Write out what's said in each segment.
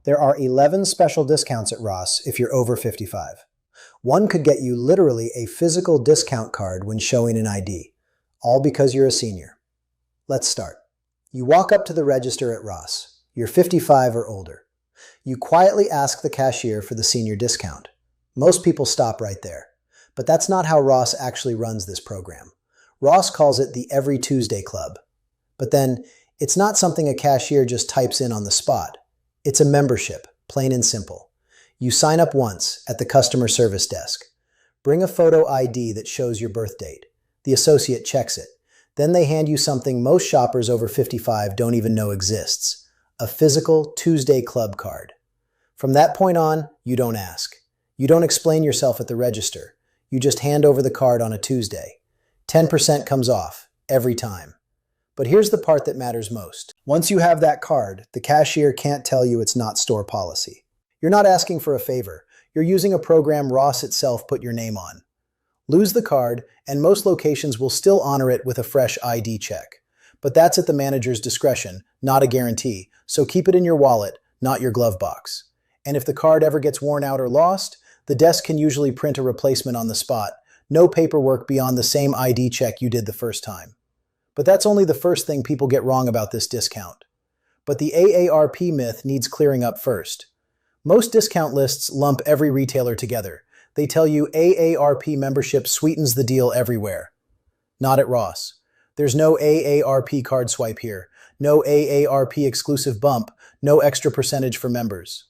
There are 11 special discounts at Ross if you're over 55. One could get you literally a physical discount card when showing an ID, all because you're a senior. Let's start. You walk up to the register at Ross. You're 55 or older. You quietly ask the cashier for the senior discount. Most people stop right there. But that's not how Ross actually runs this program. Ross calls it the Every Tuesday Club. But then, it's not something a cashier just types in on the spot. It's a membership, plain and simple. You sign up once at the customer service desk. Bring a photo ID that shows your birth date. The associate checks it. Then they hand you something most shoppers over 55 don't even know exists: a physical Tuesday Club card. From that point on, you don't ask. You don't explain yourself at the register. You just hand over the card on a Tuesday. 10% comes off, every time. But here's the part that matters most. Once you have that card, the cashier can't tell you it's not store policy. You're not asking for a favor. You're using a program Ross itself put your name on. Lose the card, and most locations will still honor it with a fresh ID check. But that's at the manager's discretion, not a guarantee, so keep it in your wallet, not your glove box. And if the card ever gets worn out or lost, the desk can usually print a replacement on the spot. No paperwork beyond the same ID check you did the first time. But that's only the first thing people get wrong about this discount. But the AARP myth needs clearing up first. Most discount lists lump every retailer together. They tell you AARP membership sweetens the deal everywhere. Not at Ross. There's no AARP card swipe here, no AARP exclusive bump, no extra percentage for members.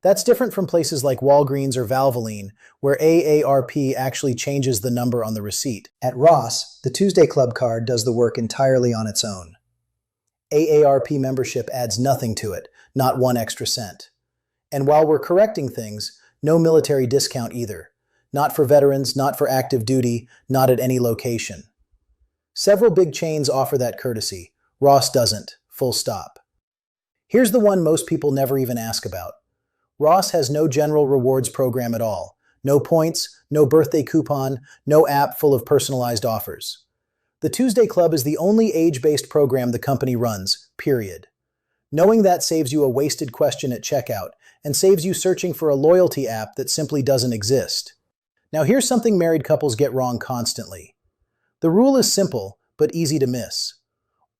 That's different from places like Walgreens or Valvoline, where AARP actually changes the number on the receipt. At Ross, the Tuesday Club card does the work entirely on its own. AARP membership adds nothing to it, not one extra cent. And while we're correcting things, no military discount either. Not for veterans, not for active duty, not at any location. Several big chains offer that courtesy. Ross doesn't, full stop. Here's the one most people never even ask about. Ross has no general rewards program at all. No points, no birthday coupon, no app full of personalized offers. The Tuesday Club is the only age-based program the company runs, period. Knowing that saves you a wasted question at checkout and saves you searching for a loyalty app that simply doesn't exist. Now here's something married couples get wrong constantly. The rule is simple, but easy to miss.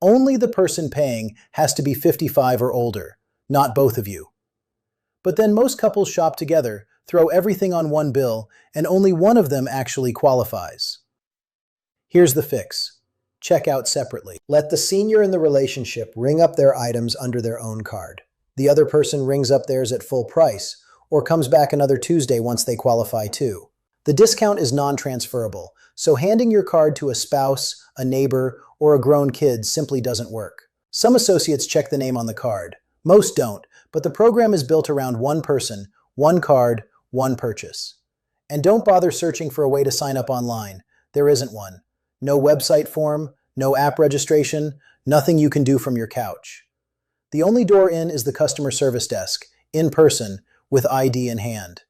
Only the person paying has to be 55 or older, not both of you. But then most couples shop together, throw everything on one bill, and only one of them actually qualifies. Here's the fix. Check out separately. Let the senior in the relationship ring up their items under their own card. The other person rings up theirs at full price, or comes back another Tuesday once they qualify too. The discount is non-transferable, so handing your card to a spouse, a neighbor, or a grown kid simply doesn't work. Some associates check the name on the card. Most don't. But the program is built around one person, one card, one purchase. And don't bother searching for a way to sign up online. There isn't one. No website form, no app registration, nothing you can do from your couch. The only door in is the customer service desk, in person, with ID in hand.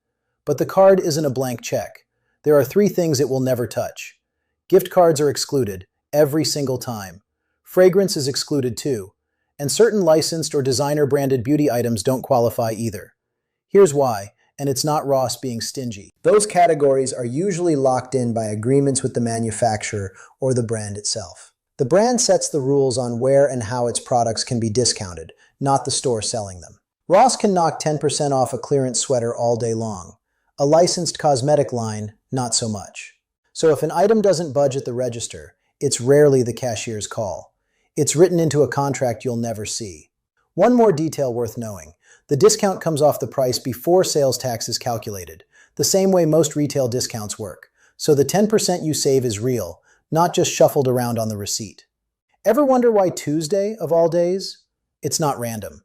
But the card isn't a blank check. There are 3 things it will never touch. Gift cards are excluded, every single time. Fragrance is excluded too. And certain licensed or designer-branded beauty items don't qualify either. Here's why, and it's not Ross being stingy. Those categories are usually locked in by agreements with the manufacturer or the brand itself. The brand sets the rules on where and how its products can be discounted, not the store selling them. Ross can knock 10% off a clearance sweater all day long. A licensed cosmetic line, not so much. So if an item doesn't budge at the register, it's rarely the cashier's call. It's written into a contract you'll never see. One more detail worth knowing. The discount comes off the price before sales tax is calculated, the same way most retail discounts work. So the 10% you save is real, not just shuffled around on the receipt. Ever wonder why Tuesday, of all days? It's not random.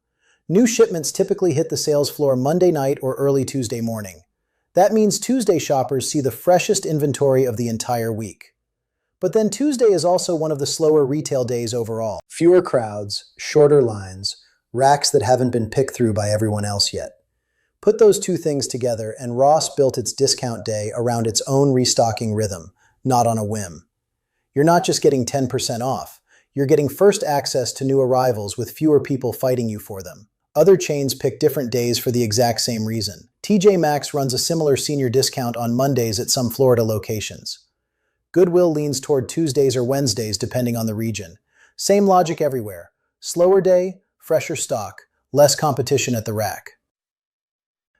New shipments typically hit the sales floor Monday night or early Tuesday morning. That means Tuesday shoppers see the freshest inventory of the entire week. But then Tuesday is also one of the slower retail days overall. Fewer crowds, shorter lines, racks that haven't been picked through by everyone else yet. Put those 2 things together and Ross built its discount day around its own restocking rhythm, not on a whim. You're not just getting 10% off, you're getting first access to new arrivals with fewer people fighting you for them. Other chains pick different days for the exact same reason. TJ Maxx runs a similar senior discount on Mondays at some Florida locations. Goodwill leans toward Tuesdays or Wednesdays depending on the region. Same logic everywhere. Slower day, fresher stock, less competition at the rack.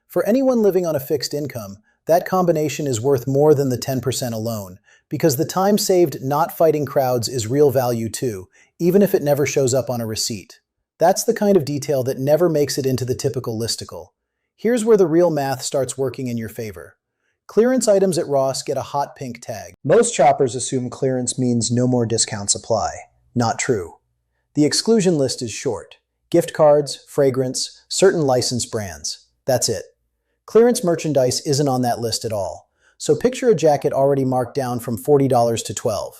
For anyone living on a fixed income, that combination is worth more than the 10% alone, because the time saved not fighting crowds is real value too, even if it never shows up on a receipt. That's the kind of detail that never makes it into the typical listicle. Here's where the real math starts working in your favor. Clearance items at Ross get a hot pink tag. Most shoppers assume clearance means no more discounts apply. Not true. The exclusion list is short. Gift cards, fragrance, certain licensed brands. That's it. Clearance merchandise isn't on that list at all. So picture a jacket already marked down from $40 to $12.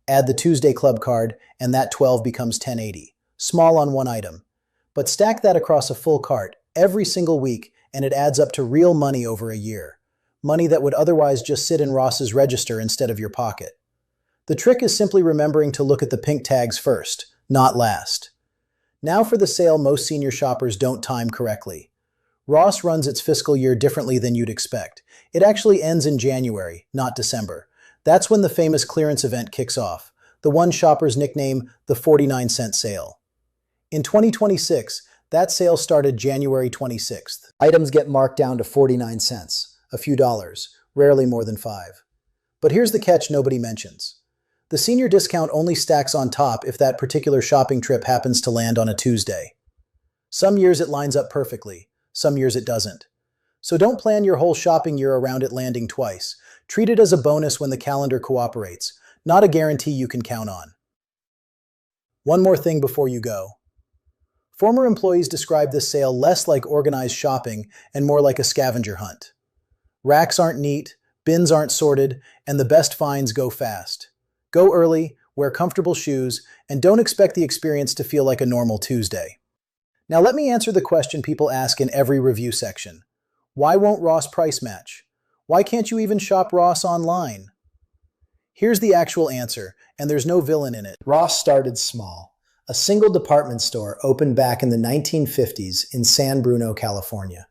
Add the Tuesday Club card, and that $12 becomes $10.80. Small on one item. But stack that across a full cart every single week, and it adds up to real money over a year. Money that would otherwise just sit in Ross's register instead of your pocket. The trick is simply remembering to look at the pink tags first, not last. Now for the sale most senior shoppers don't time correctly. Ross runs its fiscal year differently than you'd expect. It actually ends in January, not December. That's when the famous clearance event kicks off, the one shoppers nickname the 49-cent sale. In 2026, that sale started January 26th. Items get marked down to 49 cents, a few dollars, rarely more than 5. But here's the catch nobody mentions. The senior discount only stacks on top if that particular shopping trip happens to land on a Tuesday. Some years it lines up perfectly. Some years it doesn't. So don't plan your whole shopping year around it landing twice. Treat it as a bonus when the calendar cooperates, not a guarantee you can count on. One more thing before you go. Former employees describe this sale less like organized shopping and more like a scavenger hunt. Racks aren't neat, bins aren't sorted, and the best finds go fast. Go early, wear comfortable shoes, and don't expect the experience to feel like a normal Tuesday. Now let me answer the question people ask in every review section. Why won't Ross price match? Why can't you even shop Ross online? Here's the actual answer, and there's no villain in it. Ross started small. A single department store opened back in the 1950s in San Bruno, California.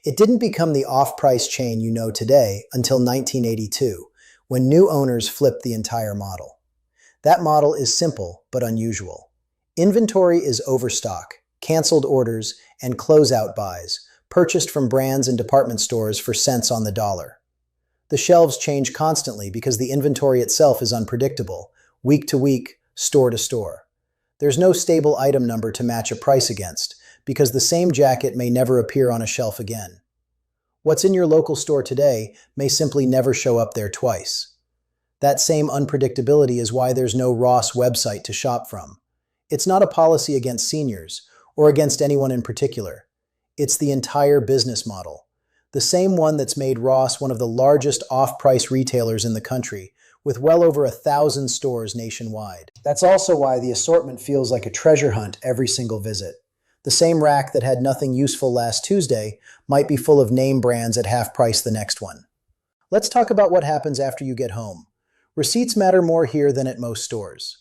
It didn't become the off-price chain you know today until 1982, when new owners flipped the entire model. That model is simple but unusual. Inventory is overstock, canceled orders, and closeout buys, purchased from brands and department stores for cents on the dollar. The shelves change constantly because the inventory itself is unpredictable, week to week, store to store. There's no stable item number to match a price against, because the same jacket may never appear on a shelf again. What's in your local store today may simply never show up there twice. That same unpredictability is why there's no Ross website to shop from. It's not a policy against seniors, or against anyone in particular. It's the entire business model. The same one that's made Ross one of the largest off-price retailers in the country, with well over 1,000 stores nationwide. That's also why the assortment feels like a treasure hunt every single visit. The same rack that had nothing useful last Tuesday might be full of name brands at half price the next one. Let's talk about what happens after you get home. Receipts matter more here than at most stores.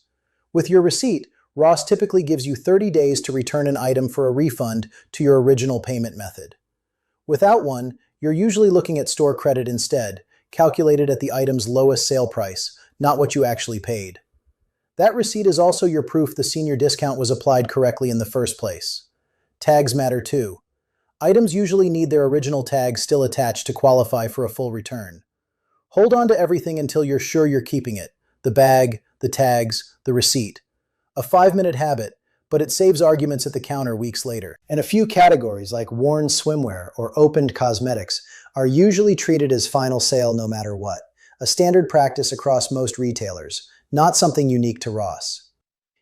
With your receipt, Ross typically gives you 30 days to return an item for a refund to your original payment method. Without one, you're usually looking at store credit instead, calculated at the item's lowest sale price, not what you actually paid. That receipt is also your proof the senior discount was applied correctly in the first place. Tags matter too. Items usually need their original tag still attached to qualify for a full return. Hold on to everything until you're sure you're keeping it. The bag, the tags, the receipt. A 5-minute habit, but it saves arguments at the counter weeks later. And a few categories like worn swimwear or opened cosmetics are usually treated as final sale no matter what, a standard practice across most retailers, not something unique to Ross.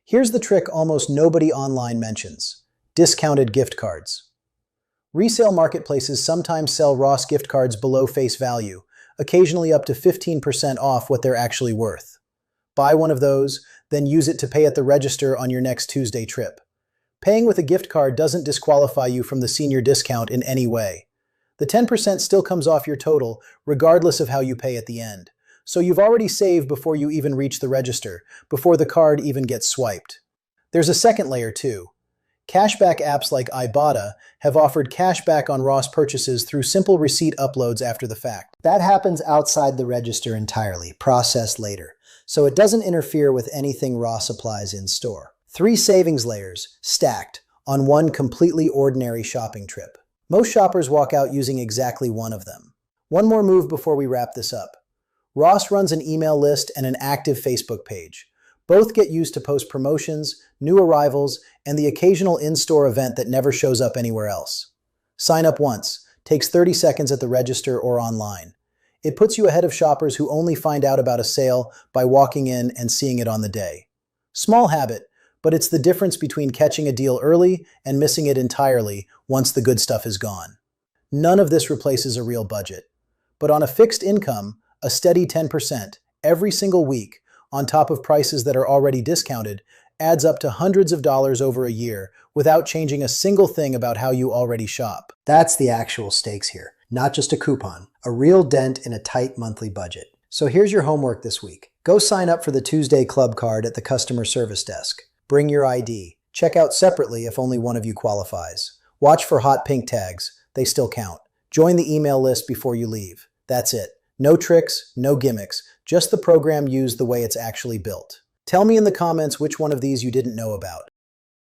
Here's the trick almost nobody online mentions: discounted gift cards. Resale marketplaces sometimes sell Ross gift cards below face value, occasionally up to 15% off what they're actually worth. Buy one of those, then use it to pay at the register on your next Tuesday trip. Paying with a gift card doesn't disqualify you from the senior discount in any way. The 10% still comes off your total, regardless of how you pay at the end. So you've already saved before you even reach the register, before the card even gets swiped. There's a second layer too. Cashback apps like Ibotta have offered cashback on Ross purchases through simple receipt uploads after the fact. That happens outside the register entirely, processed later, so it doesn't interfere with anything Ross applies in store. 3 savings layers, stacked, on one completely ordinary shopping trip. Most shoppers walk out using exactly one of them. One more move before we wrap this up. Ross runs an email list and an active Facebook page. Both get used to post promotions, new arrivals, and the occasional in-store event that never shows up anywhere else. Sign up once, takes 30 seconds at the register or online. It puts you ahead of shoppers who only find out about a sale by walking in and seeing it on the day. Small habit, but it's the difference between catching a deal early and missing it entirely once the good stuff is gone. None of this replaces a real budget. But on a fixed income, a steady 10% every single week, on top of prices that are already discounted, adds up to hundreds of dollars over a year without changing a single thing about how you already shop. That's the actual stakes here, not just a coupon, a real dent in a tight monthly budget. So here's your homework this week. Go sign up for the Tuesday Club card at the customer service desk. Bring your ID. Check out separately if only one of you qualifies. Watch for hot pink tags. They still count. Join the email list before you leave. That's it. No tricks, no gimmicks, just the program used the way it's actually built. Tell me in the comments which one of these you didn't know about.